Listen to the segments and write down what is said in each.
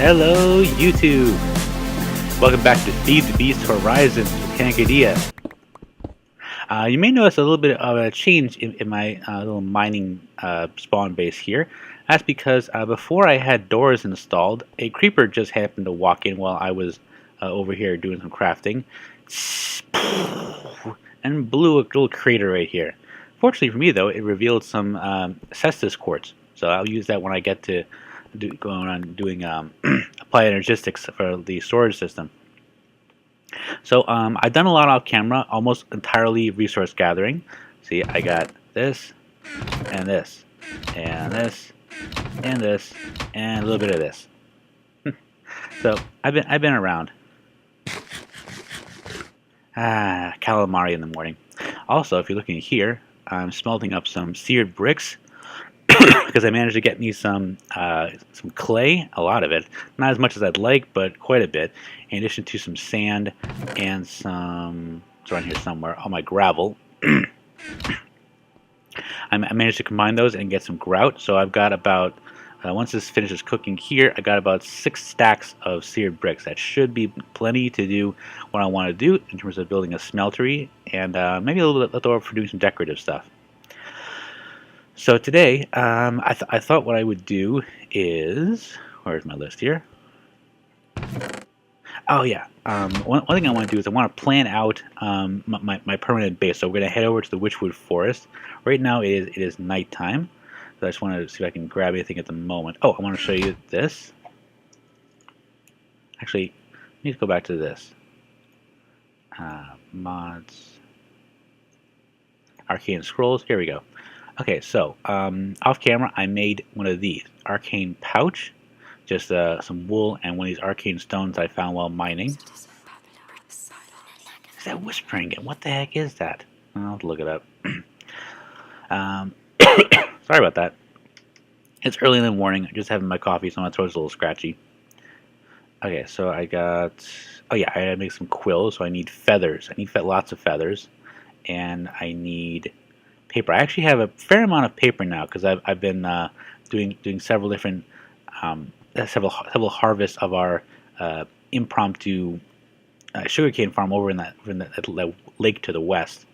Hello, YouTube! Welcome back to FTB Horizons with Kankadia. You may notice a little bit of a change in my little mining spawn base here. That's because before I had doors installed, a creeper just happened to walk in while I was over here doing some crafting and blew a little crater right here. Fortunately for me, though, it revealed some cestus quartz, so I'll use that when I get to going on doing applied energistics for the storage system. So I've done a lot off camera, almost entirely resource gathering. See, I got this, and this, and this, and this, and a little bit of this. So I've been around. Calamari in the morning. Also, if you're looking here, I'm smelting up some seared bricks because I managed to get me some clay, a lot of it, not as much as I'd like, but quite a bit, in addition to some sand and some, it's around here somewhere, all my gravel. I managed to combine those and get some grout, so I've got about, once this finishes cooking here, I got about 6 stacks of seared bricks. That should be plenty to do what I want to do in terms of building a smeltery, and maybe a little bit left over for doing some decorative stuff. So today, I thought what I would do is, where's my list here? Oh yeah, one thing I want to do is I want to plan out my permanent base. So we're going to head over to the Witchwood Forest. Right now it is nighttime, so I just want to see if I can grab anything at the moment. Oh, I want to show you this. Actually, I need to go back to this. Mods, Arcane Scrolls. Here we go. Okay, so off camera, I made one of these arcane pouch, just some wool and one of these arcane stones I found while mining. Is that whispering again? What the heck is that? I'll have to look it up. Sorry about that. It's early in the morning. I'm just having my coffee, so my throat's a little scratchy. Okay, so I got. Oh yeah, I had to make some quills, so I need feathers. I need lots of feathers, and I need paper. I actually have a fair amount of paper now because I've been doing several different several harvests of our impromptu sugarcane farm over in that lake to the west.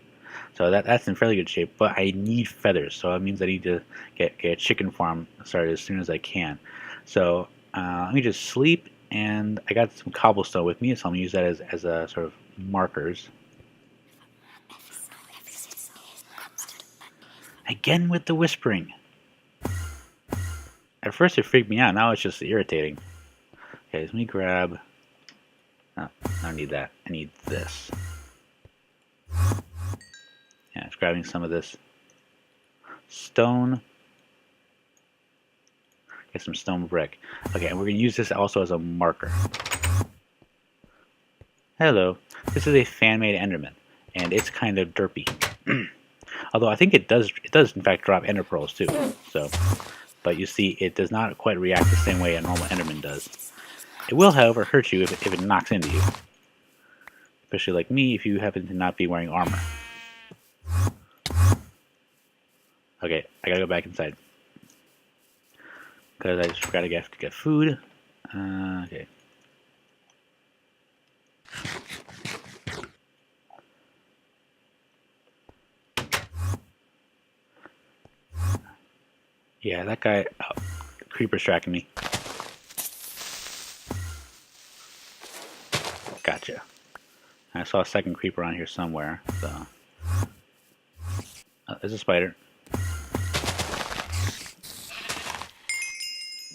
So that's in fairly good shape. But I need feathers, so that means I need to get a chicken farm started as soon as I can. So let me just sleep, and I got some cobblestone with me, so I'm gonna use that as a sort of markers. Again with the whispering. At first it freaked me out, now it's just irritating. Okay, let me grab... Oh, I don't need that. I need this. Yeah, it's grabbing some of this stone. Get some stone brick. Okay, and we're going to use this also as a marker. Hello. This is a fan-made Enderman, and it's kind of derpy. Although I think it does in fact drop ender pearls too. So, but you see, it does not quite react the same way a normal Enderman does. It will, however, hurt you if it knocks into you. Especially like me, if you happen to not be wearing armor. Okay, I gotta go back inside because I just forgot to get food. Okay. Yeah, that guy, creeper's tracking me. Gotcha. I saw a second creeper on here somewhere, so. There's a spider.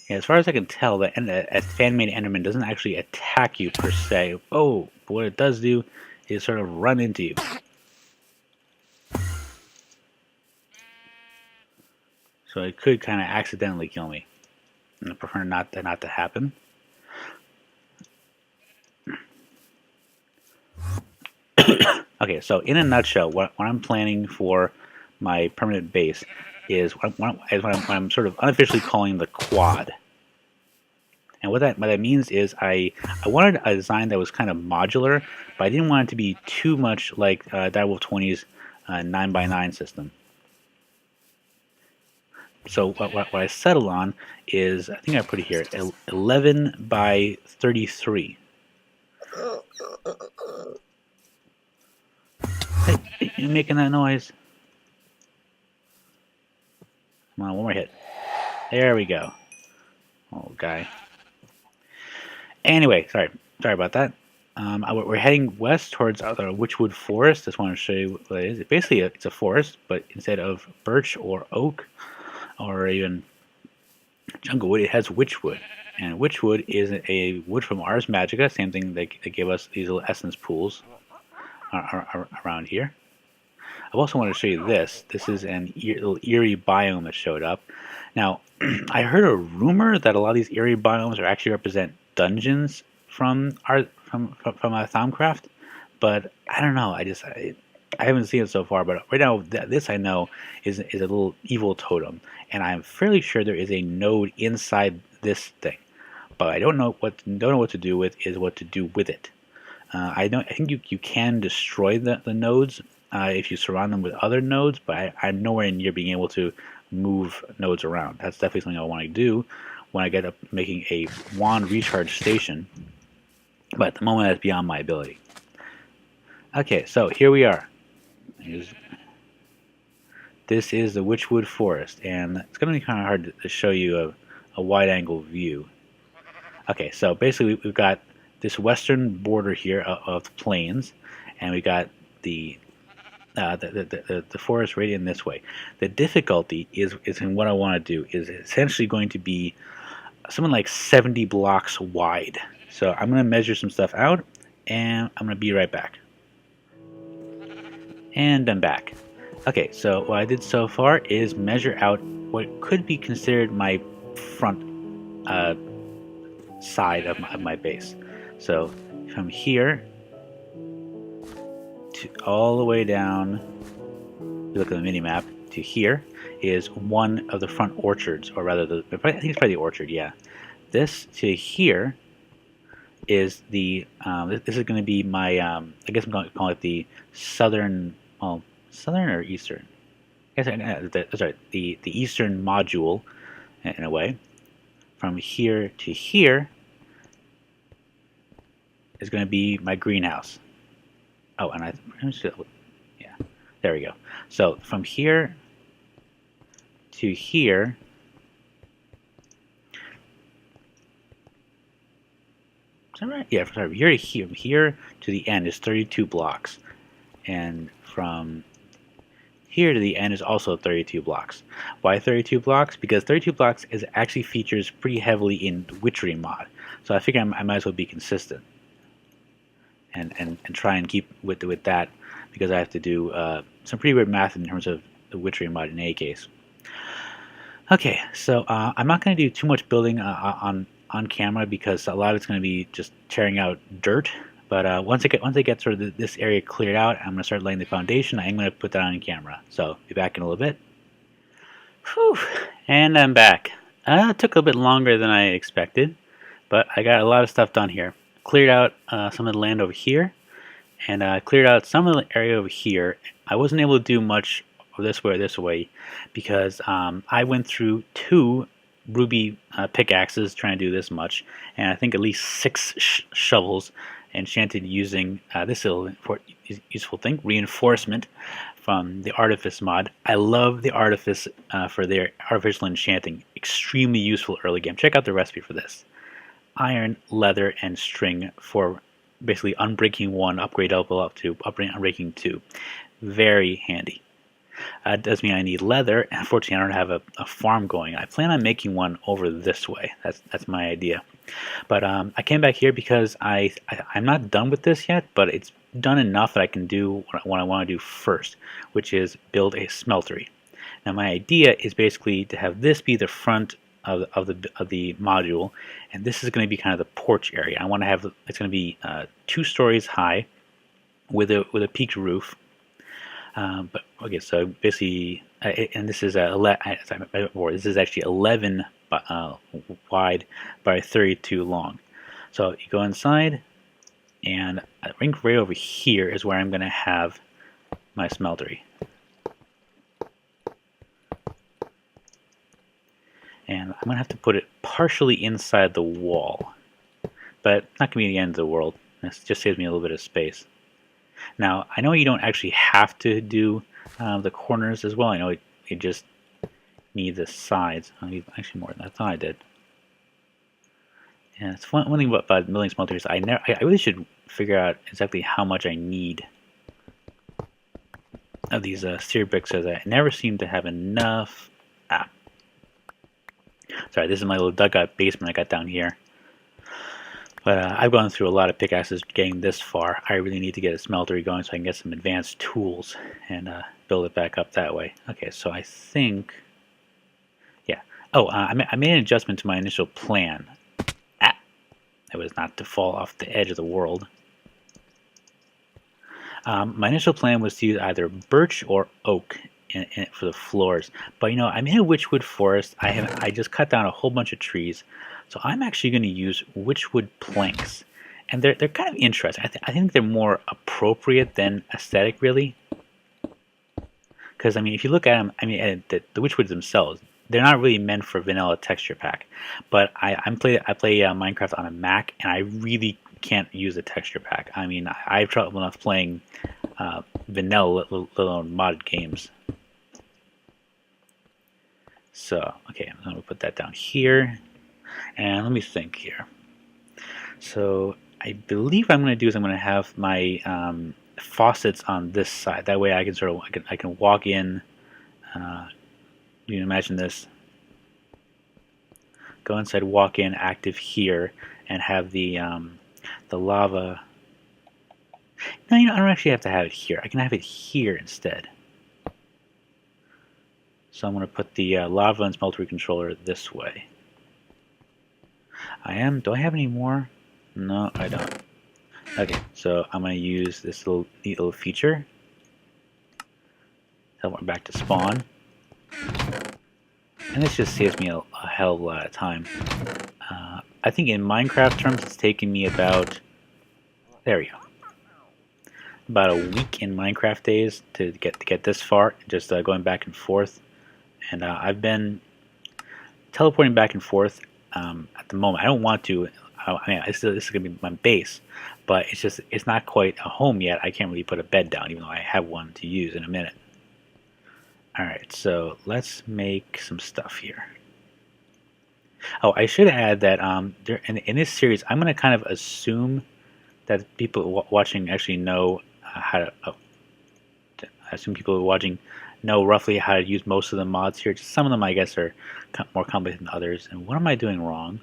Yeah, as far as I can tell, a fan-made Enderman doesn't actually attack you per se. Oh, but what it does do is sort of run into you. So it could kind of accidentally kill me. And I prefer not to happen. Okay, so in a nutshell, what I'm planning for my permanent base is what I'm sort of unofficially calling the quad. And what that means is I wanted a design that was kind of modular, but I didn't want it to be too much like Direwolf 20's 9x9 system. So what I settled on is, I think I put it here, 11 by 33. Hey, you making that noise? Come on, one more hit. There we go. Oh, guy. Anyway, sorry about that. We're heading west towards the Witchwood Forest. Just want to show you what it is. Basically, it's a forest, but instead of birch or oak or even jungle wood, it has witchwood. And witchwood is a wood from Ars Magica, same thing they gave us these little essence pools around here. I also want to show you this. This is an little eerie biome that showed up. Now, I heard a rumor that a lot of these eerie biomes are actually represent dungeons from Thaumcraft, but I don't know. I haven't seen it so far. But right now, this I know is a little evil totem, and I'm fairly sure there is a node inside this thing. But I don't know what to do with it. I think you can destroy the nodes if you surround them with other nodes, but I'm nowhere near being able to move nodes around. That's definitely something I want to do when I get up making a wand recharge station, but at the moment that's beyond my ability. Okay, so here we are. This is the Witchwood Forest, and it's going to be kind of hard to show you a wide-angle view. Okay, so basically we've got this western border here of the plains, and we got the forest right in this way. The difficulty is in what I want to do is essentially going to be something like 70 blocks wide. So I'm going to measure some stuff out, and I'm going to be right back. And I'm back. Okay, so what I did so far is measure out what could be considered my front side of my base. So from here to all the way down, you look at the mini map, to here is one of the front orchards, or rather, I think it's probably the orchard, yeah. This to here is the, this is going to be my, I guess I'm going to call it the southern, well, southern or eastern? I guess, sorry, the eastern module, in a way. From here to here is going to be my greenhouse. Oh, and yeah, there we go. So from here to here, is that right? Yeah, sorry, from here to the end is 32 blocks, and from here to the end is also 32 blocks. Why 32 blocks? Because 32 blocks actually features pretty heavily in Witchery mod, so I figure I might as well be consistent and try and keep with that, because I have to do some pretty weird math in terms of the Witchery mod in any case. Okay, so I'm not going to do too much building on camera, because a lot of it's going to be just tearing out dirt. But once I get sort of this area cleared out, I'm going to start laying the foundation. I'm going to put that on camera. So be back in a little bit. Whew, and I'm back. It took a little bit longer than I expected, but I got a lot of stuff done here. Cleared out some of the land over here, and cleared out some of the area over here. I wasn't able to do much this way or this way, because I went through 2 ruby pickaxes trying to do this much, and I think at least 6 shovels enchanted using this little useful thing, reinforcement from the Artifice mod. I love the Artifice for their artificial enchanting. Extremely useful early game. Check out the recipe for this. Iron, leather, and string for basically Unbreaking 1, upgrade level up to Unbreaking 2. Very handy. It does mean I need leather, and unfortunately I don't have a farm going. I plan on making one over this way. That's my idea. But I came back here because I'm not done with this yet, but it's done enough that I can do what I want to do first, which is build a smeltery. Now my idea is basically to have this be the front of the module, and this is going to be kind of the porch area. I want to have it's going to be 2 stories high with a peaked roof. But okay, so basically, and this is this is actually 11 wide by 32 long. So you go inside, and I think right over here is where I'm going to have my smeltery. I'm going to have to put it partially inside the wall. But it's not going to be the end of the world. This just saves me a little bit of space. Now, I know you don't actually have to do the corners as well. I know it just needs the sides. I need actually more than that. I thought I did. Yeah, it's one thing about building smelters. I really should figure out exactly how much I need of these seared bricks, because I never seem to have enough. Sorry, this is my little dugout basement I got down here. But I've gone through a lot of pickaxes getting this far. I really need to get a smeltery going so I can get some advanced tools and build it back up that way. Okay, so I think, yeah. Oh, I made an adjustment to my initial plan. It was not to fall off the edge of the world. My initial plan was to use either birch or oak for the floors, but you know, I'm in a witchwood forest. I just cut down a whole bunch of trees, so I'm actually going to use witchwood planks, and they're kind of interesting. I think they're more appropriate than aesthetic, really, because I mean, if you look at them, I mean, the witchwoods themselves, they're not really meant for vanilla texture pack. But I play Minecraft on a Mac, and I really can't use the texture pack. I mean, I have trouble enough playing vanilla, let alone modded games. So, okay, I'm going to put that down here. And let me think here. So, I believe what I'm going to do is I'm going to have my faucets on this side. That way I can I can walk in. You can imagine this. Go inside, walk in, active here, and have the lava. No, you know, I don't actually have to have it here. I can have it here instead. So I'm going to put the lava and smeltery controller this way. Do I have any more? No, I don't. Okay, so I'm going to use this neat little feature. Teleport back to spawn. And this just saves me a hell of a lot of time. I think in Minecraft terms, it's taken me about, there we go, about a week in Minecraft days to get this far, just going back and forth. And I've been teleporting back and forth at the moment. I don't want to. I mean, this is going to be my base, but it's not quite a home yet. I can't really put a bed down, even though I have one to use in a minute. Alright, so let's make some stuff here. Oh, I should add that in this series, I'm going to kind of assume that people watching actually know how to. I assume people watching know roughly how to use most of the mods here. Just some of them, I guess, are more complicated than others. And what am I doing wrong?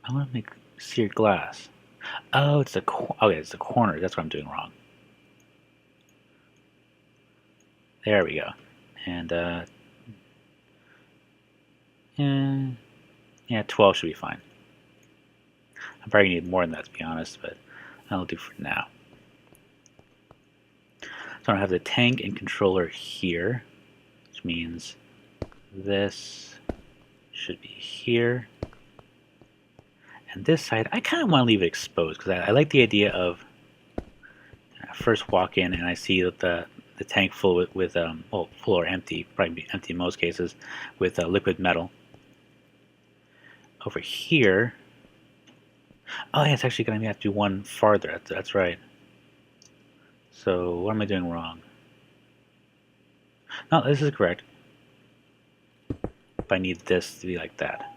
I want to make seared glass. Oh, it's the corner. That's what I'm doing wrong. There we go. And yeah, 12 should be fine. I'm probably gonna need more than that, to be honest, but that'll do for now. So I have the tank and controller here, which means this should be here. And this side, I kind of want to leave it exposed because I like the idea of first walk in and I see that the tank full with well, full or empty, probably empty in most cases, with liquid metal. Over here, oh yeah, it's actually going to have to do one farther. That's right. So what am I doing wrong? No, this is correct. But I need this to be like that.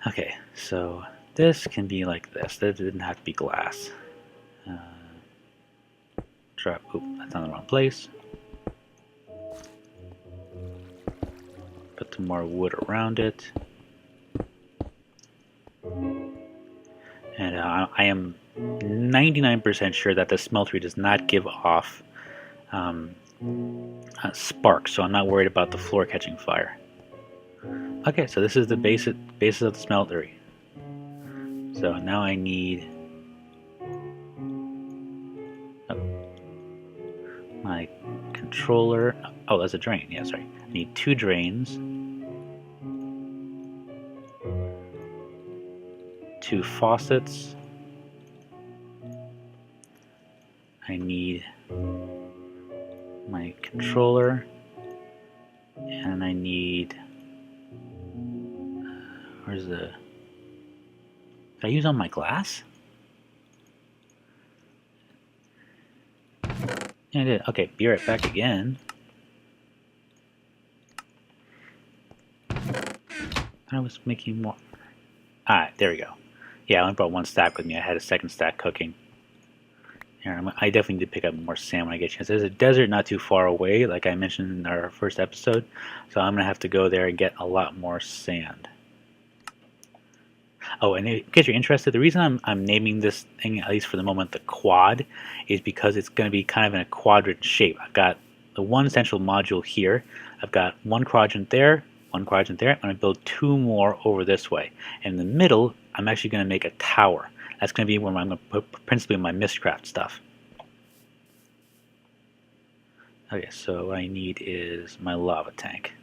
Okay, so this can be like this. That didn't have to be glass. Drop. Oop, that's on the wrong place. Put some more wood around it. And I am 99% sure that the smeltery does not give off sparks, so I'm not worried about the floor catching fire. Okay, so this is the basis of the smeltery. So now I need my controller. Oh, that's a drain. Yeah, sorry. I need 2 drains, 2 faucets. I need my controller, and I need, where's the, did I use on my glass? Yeah, I did. Okay, be right back again. I was making more. Alright, there we go. Yeah, I only brought one stack with me. I had a second stack cooking. Here, I definitely need to pick up more sand when I get a chance. There's a desert not too far away, like I mentioned in our first episode. So I'm going to have to go there and get a lot more sand. Oh, and in case you're interested, the reason I'm naming this thing, at least for the moment, the quad, is because it's going to be kind of in a quadrant shape. I've got the one central module here. I've got one quadrant there, one quadrant there. I'm going to build two more over this way. And in the middle, I'm actually going to make a tower. That's going to be where I'm going to put principally my Mistcraft stuff. Okay, so what I need is my lava tank.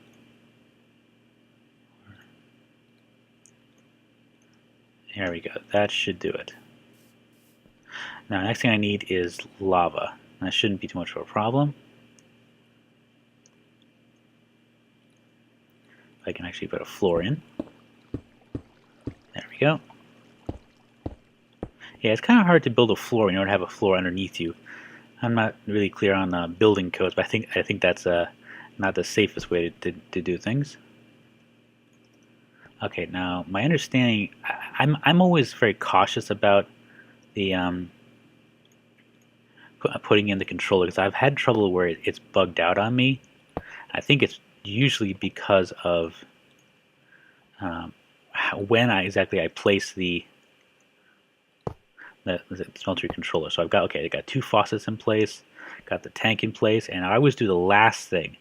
There we go. That should do it. Now, next thing I need is lava. That shouldn't be too much of a problem. I can actually put a floor in. There we go. Yeah, it's kind of hard to build a floor when you don't have a floor underneath you. I'm not really clear on building codes, but I think that's not the safest way to do things. Okay, now my understanding, I'm always very cautious about the putting in the controller because I've had trouble where it's bugged out on me. I think it's usually because of when exactly I place the smeltery controller. So I got two faucets in place, got the tank in place, and I always do the last thing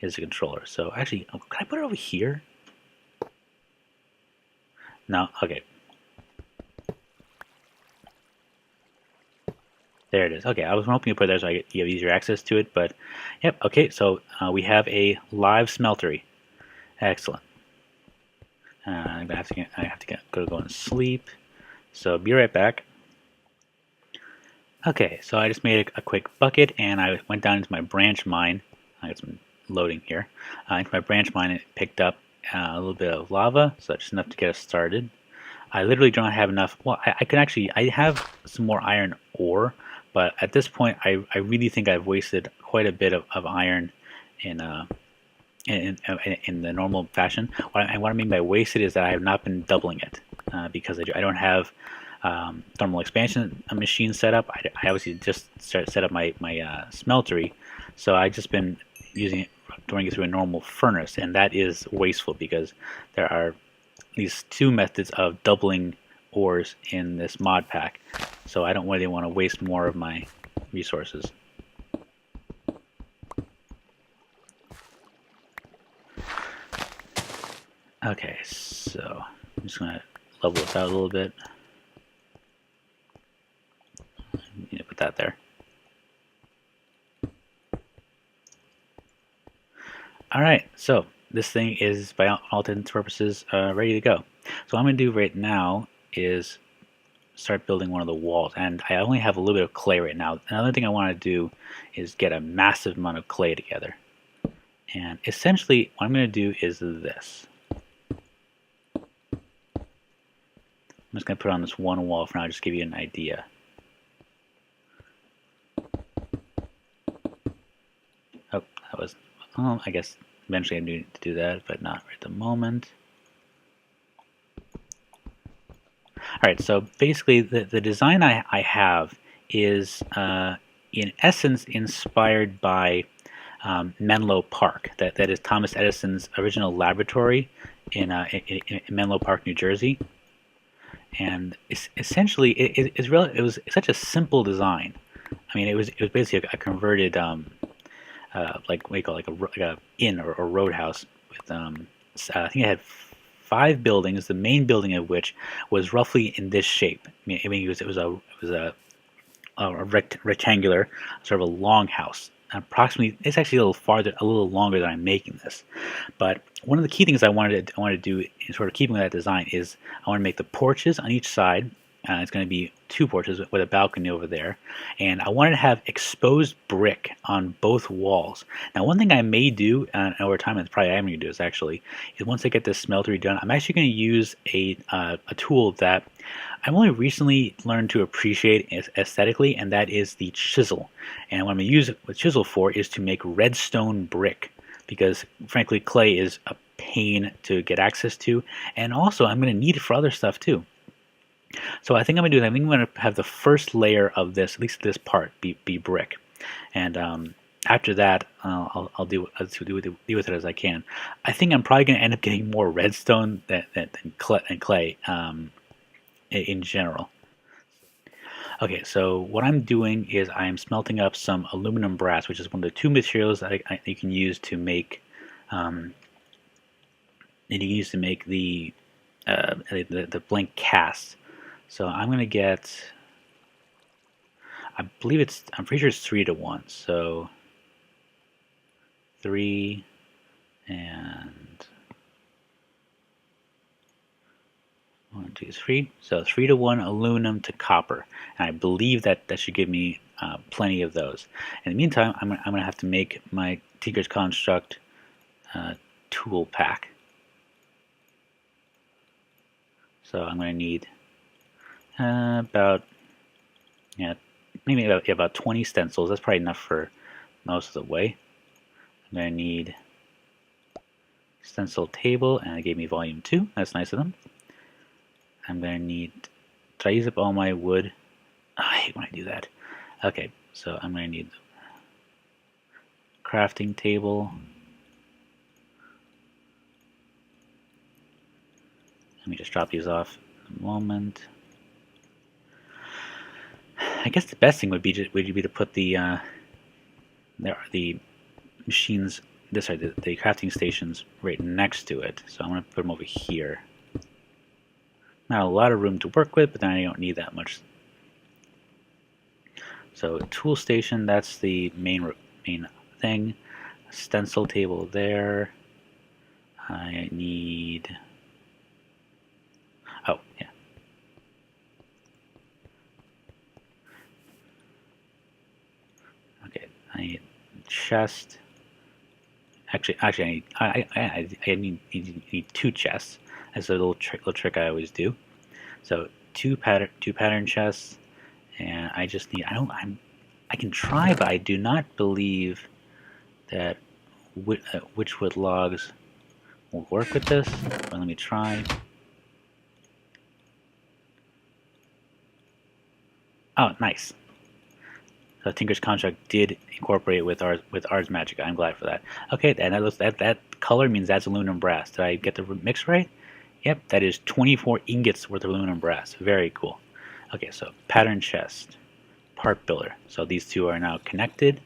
is the controller. So actually, can I put it over here? No, okay. There it is. Okay, I was hoping to put it there so you have easier access to it, but yep. Okay, so we have a live smeltery. Excellent. I'm gonna have to go and sleep. So be right back. Okay, so I just made a quick bucket, and I went down into my branch mine. I got some loading here. Into my branch mine, and it picked up a little bit of lava, so that's enough to get us started. I literally don't have enough. Well, I have some more iron ore, but at this point, I really think I've wasted quite a bit of iron in the normal fashion. What I mean by wasted is that I have not been doubling it because I don't have thermal expansion machine set up. I obviously just set up my smeltery, so I've just been using it, running it through a normal furnace, and that is wasteful because there are these two methods of doubling ores in this mod pack, so I don't really want to waste more of my resources. Okay, so I'm just going to level this out a little bit. Need to put that there. Alright, so this thing is, by all intents and purposes, ready to go. So what I'm going to do right now is start building one of the walls. And I only have a little bit of clay right now. Another thing I want to do is get a massive amount of clay together. And essentially, what I'm going to do is this. I'm just going to put on this one wall for now, just to give you an idea. Oh, that was, I guess eventually I need to do that, but not right at the moment. Alright, so basically the design I have is in essence inspired by Menlo Park. That is Thomas Edison's original laboratory in Menlo Park, New Jersey. And essentially it was such a simple design. I mean, it was basically a converted like what do you call it, like a inn or roadhouse with I think it had 5 buildings, the main building of which was roughly in this shape. I mean it was a rectangular, sort of a long house. Approximately, it's actually a little longer than I'm making this. But one of the key things I wanted to do in sort of keeping with that design is I want to make the porches on each side It's going to be 2 porches with a balcony over there. And I wanted to have exposed brick on both walls. Now, one thing I may do over time, and probably I'm going to do this actually, is once I get this smeltery done, I'm actually going to use a tool that I've only recently learned to appreciate aesthetically, and that is the chisel. And what I'm going to use the chisel for is to make redstone brick, because frankly clay is a pain to get access to, and also I'm going to need it for other stuff too. So I think I'm going to have the first layer of this, at least this part, be brick, and after that I'll deal with it as I can. I think I'm probably going to end up getting more redstone than clay in general. Okay, so what I'm doing is I'm smelting up some aluminum brass, which is one of the 2 materials that you can use to make the blank cast. So I'm going to get, I'm pretty sure it's 3 to 1. So 3 and 1, 2, 3. So 3 to 1 aluminum to copper. And I believe that should give me plenty of those. In the meantime, I'm going to have to make my Tinker's Construct tool pack. So I'm going to need maybe about 20 stencils. That's probably enough for most of the way. I'm going to need stencil table, and it gave me volume 2. That's nice of them. I'm going to need, did I use up all my wood? Oh, I hate when I do that. Okay, so I'm going to need the crafting table. Let me just drop these off a moment. I guess the best thing would be to put the machines, the crafting stations right next to it. So I'm going to put them over here. Not a lot of room to work with, but then I don't need that much. So tool station, that's the main thing. Stencil table there. I need. Oh yeah. Okay, I need chest. Actually, I need 2 chests. That's a little trick I always do. So two pattern chests, and I just need. I can try, but I do not believe that witchwood logs will work with this. But let me try. Oh, nice. So Tinker's Construct did incorporate with Ars Magica. I'm glad for that. Okay, and that color means that's aluminum brass. Did I get the mix right? Yep, that is 24 ingots worth of aluminum brass. Very cool. Okay, so pattern chest, part builder. So these 2 are now connected.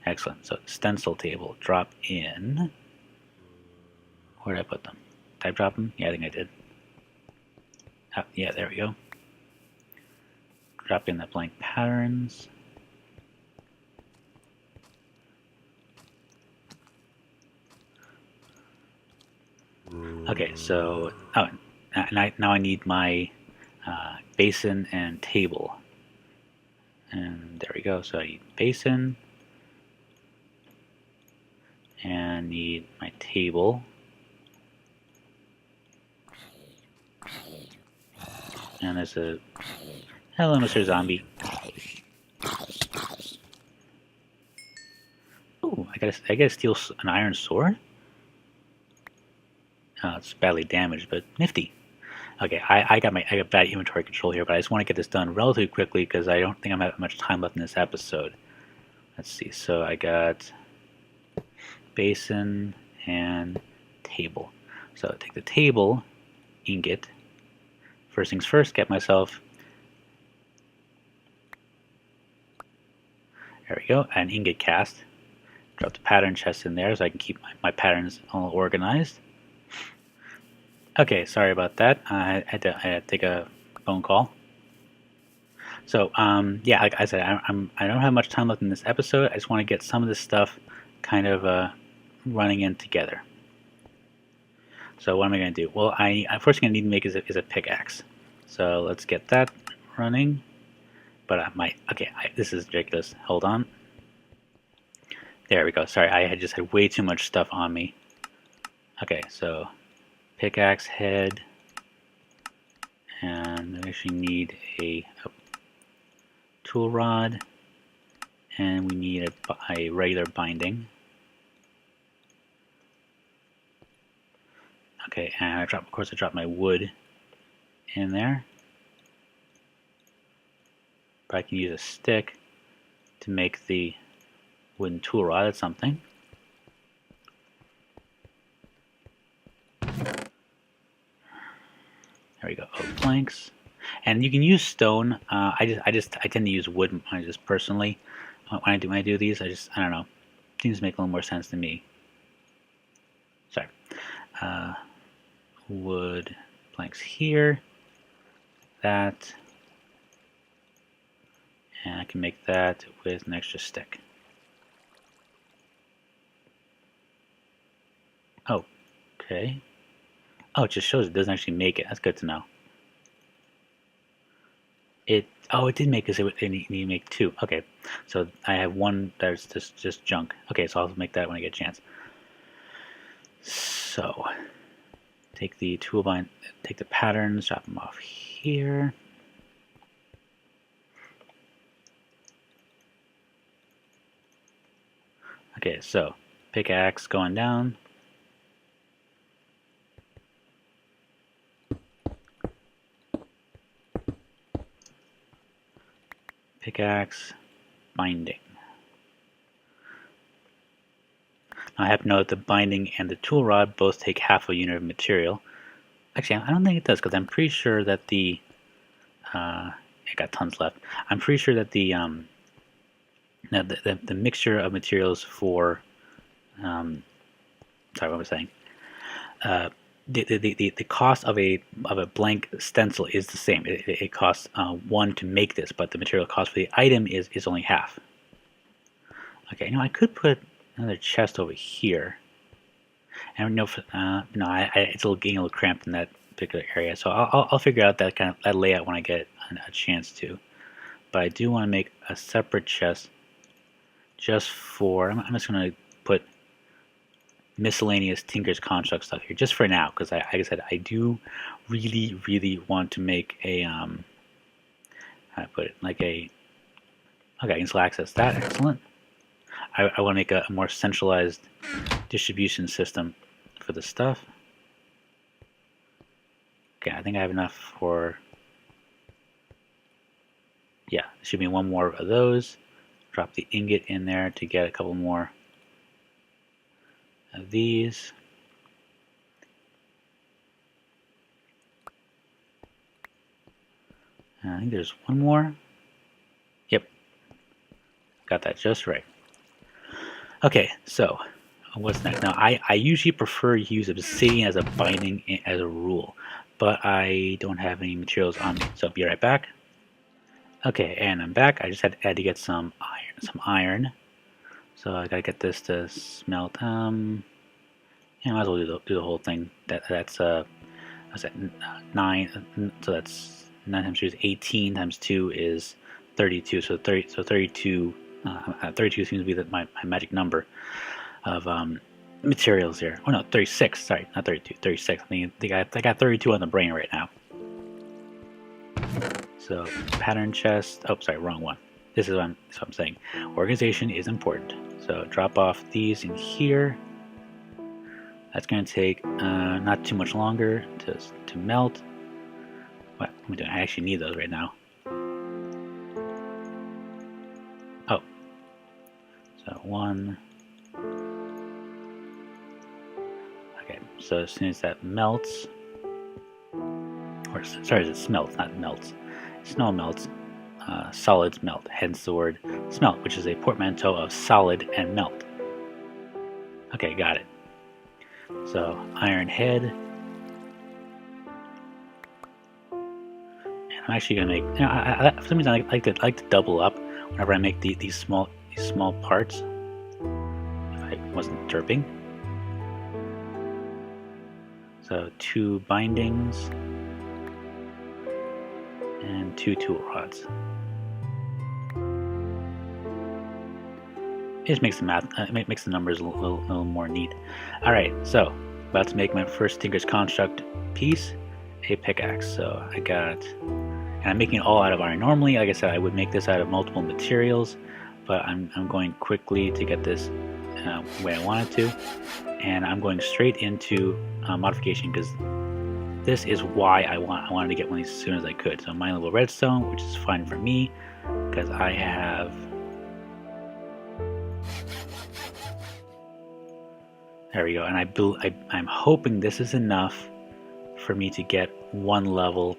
Excellent. So stencil table, drop in. Where did I put them? Did I drop them? Yeah, I think I did. Oh, yeah, there we go. Drop in the blank patterns. Okay, so now I need my basin and table, and there we go. So I need basin and need my table, and there's a hello, Mr. Zombie. Ooh, I gotta steal an iron sword. It's badly damaged, but nifty. Okay, I got bad inventory control here, but I just want to get this done relatively quickly because I don't think I'm having much time left in this episode. Let's see. So I got basin and table. So take the table, ingot. First things first, get myself. There we go, an ingot cast. Drop the pattern chest in there so I can keep my patterns all organized. Okay, sorry about that. I had to take a phone call. So, yeah, like I said, I don't have much time left in this episode. I just want to get some of this stuff kind of running in together. So what am I going to do? Well, I'm first going to need to make is a pickaxe. So let's get that running, but I might. Okay, this is ridiculous. Hold on. There we go. Sorry, I had just had way too much stuff on me. Okay, so pickaxe head, and we actually need a tool rod, and we need a regular binding. Okay, and of course I dropped my wood in there. But I can use a stick to make the wooden tool rod. That's something. There we go. Oak planks, and you can use stone. I tend to use wood. Just personally, when I do these, I don't know. It seems to make a little more sense to me. Sorry. Wood planks here. That. And I can make that with an extra stick. Oh, okay. Oh, it just shows it doesn't actually make it. That's good to know. It did make it. It need to make two. Okay, so I have one that's just junk. Okay, so I'll make that when I get a chance. So take the toolbind, take the patterns, drop them off here. Okay, so pickaxe going down. Pickaxe binding. Now I have to note that the binding and the tool rod both take half a unit of material. Actually, I don't think it does, because I'm pretty sure that the I got tons left. I'm pretty sure that the mixture of materials for sorry, what was I saying? The cost of a blank stencil is the same. It costs 1 to make this, but the material cost for the item is only half. Okay, now I could put another chest over here. And it's getting a little cramped in that particular area, so I'll figure out that that layout when I get a chance to. But I do want to make a separate chest just for. I'm just going to put miscellaneous Tinker's Construct stuff here just for now, because like I said, I do really want to make a how do I put it, like a. Okay, I can still access that. Excellent. I want to make a more centralized distribution system for the stuff. Okay, I think I have enough for. Yeah, there should be one more of those. Drop the ingot in there to get a couple more of these. I think there's one more. Yep, got that just right. Okay, so what's next? Now, I usually prefer to use obsidian as a binding as a rule, but I don't have any materials on me, so I'll be right back. Okay, and I'm back. I just had to get some iron. So I gotta get this to smelt. Yeah, might as well do the whole thing. That's what's that? 9. So that's 9 times 2 is 18 times 2 is 32. So 32. 32 seems to be my magic number of materials here. Oh no, 36. Sorry, not 32. 36. I got 32 on the brain right now. So pattern chest. Oh, sorry, wrong one. This is what I'm saying. Organization is important. So drop off these in here. That's going to take not too much longer to melt. What am I doing? I actually need those right now. Oh. So 1. Okay, so as soon as that melts, or sorry, it smelts, not melts. Snow melts. Solids melt, hence the word smelt, which is a portmanteau of solid and melt. Okay, got it. So iron head, and I'm actually gonna make. You know, for some reason, I like to double up whenever I make these small parts. If I wasn't derping. So 2 bindings. and 2 tool rods. It just makes the math, makes the numbers a little more neat. All right, so about to make my first Tinker's Construct piece, a pickaxe. So I got, and I'm making it all out of iron. Normally, like I said, I would make this out of multiple materials, but I'm going quickly to get this the way I want it to, and I'm going straight into modification because this is why I wanted to get one of these as soon as I could. So mine level redstone, which is fine for me because I have. There we go, and I'm hoping this is enough for me to get 1 level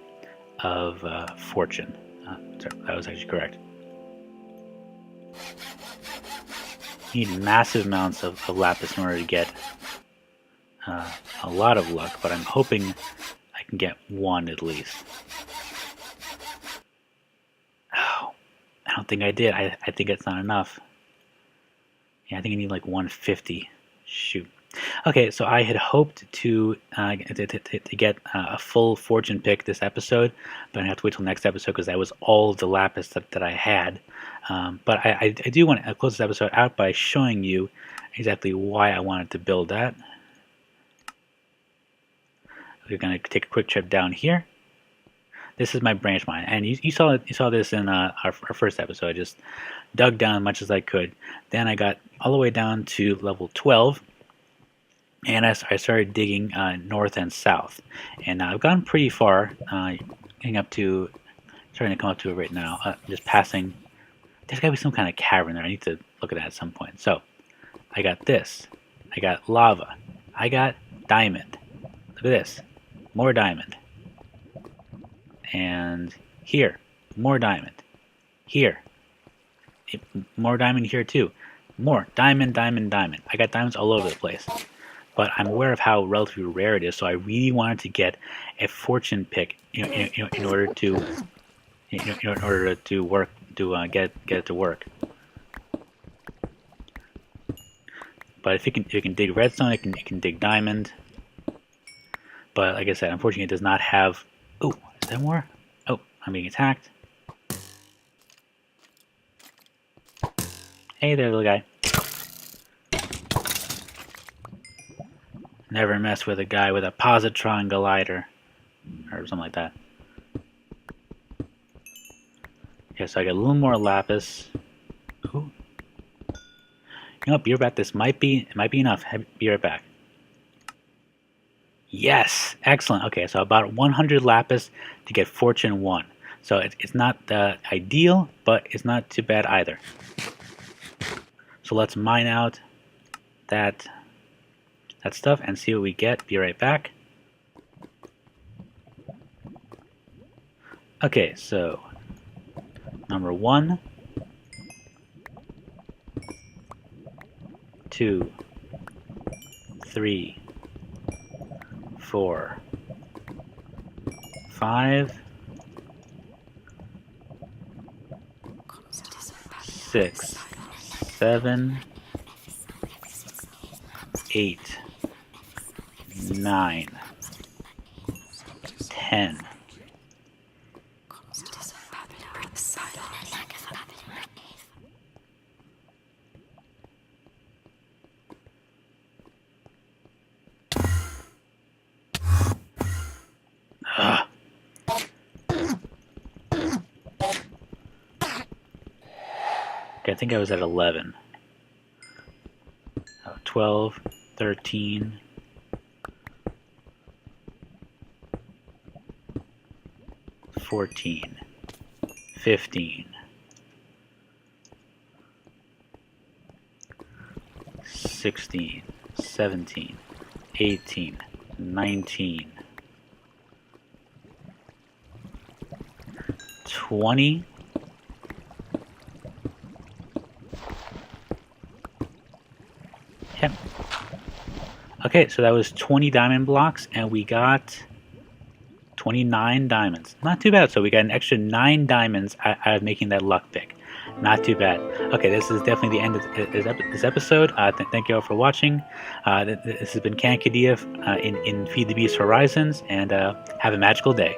of fortune. Sorry, that was actually correct. You need massive amounts of lapis in order to get a lot of luck, but I'm hoping I can get 1 at least. Oh, I don't think I did. I think it's not enough. Yeah, I think I need like 150. Shoot. Okay, so I had hoped to get a full fortune pick this episode, but I have to wait till next episode because that was all the lapis that I had. But I do want to close this episode out by showing you exactly why I wanted to build that. We're going to take a quick trip down here. This is my branch mine, and you saw this in our first episode. I just dug down as much as I could. Then I got all the way down to level 12. And I started digging north and south, and I've gone pretty far, starting to come up to it right now. Just passing. There's got to be some kind of cavern there. I need to look at that at some point. So, I got this. I got lava. I got diamond. Look at this. More diamond. And here, more diamond. Here, more diamond here too. More diamond, diamond, diamond. I got diamonds all over the place. But I'm aware of how relatively rare it is, so I really wanted to get a fortune pick in order to work get it to work. But if it can dig redstone, it can dig diamond. But like I said, unfortunately, it does not have. Oh, is there more? Oh, I'm being attacked. Hey there, little guy. Never mess with a guy with a positron glider. Or something like that. Okay, so I got a little more lapis. Ooh. You know what, be right back. This might be enough. Be right back. Yes! Excellent. Okay, so about 100 lapis to get Fortune 1. So it's not ideal, but it's not too bad either. So let's mine out that stuff and see what we get. Be right back. Okay, so number 1, 2, 3, 4, 5, 6, 7, 8, 9, 10. Okay, I think I was at 11. 12, 13, 14, 15, 16, 17, 18, 19, 20, yep. Okay, so that was 20 diamond blocks, and we got 29 diamonds. Not too bad. So we got an extra 9 diamonds out of making that luck pick. Not too bad. Okay, this is definitely the end of this episode. Thank you all for watching. This has been Kankadia in FTB Horizons, and have a magical day.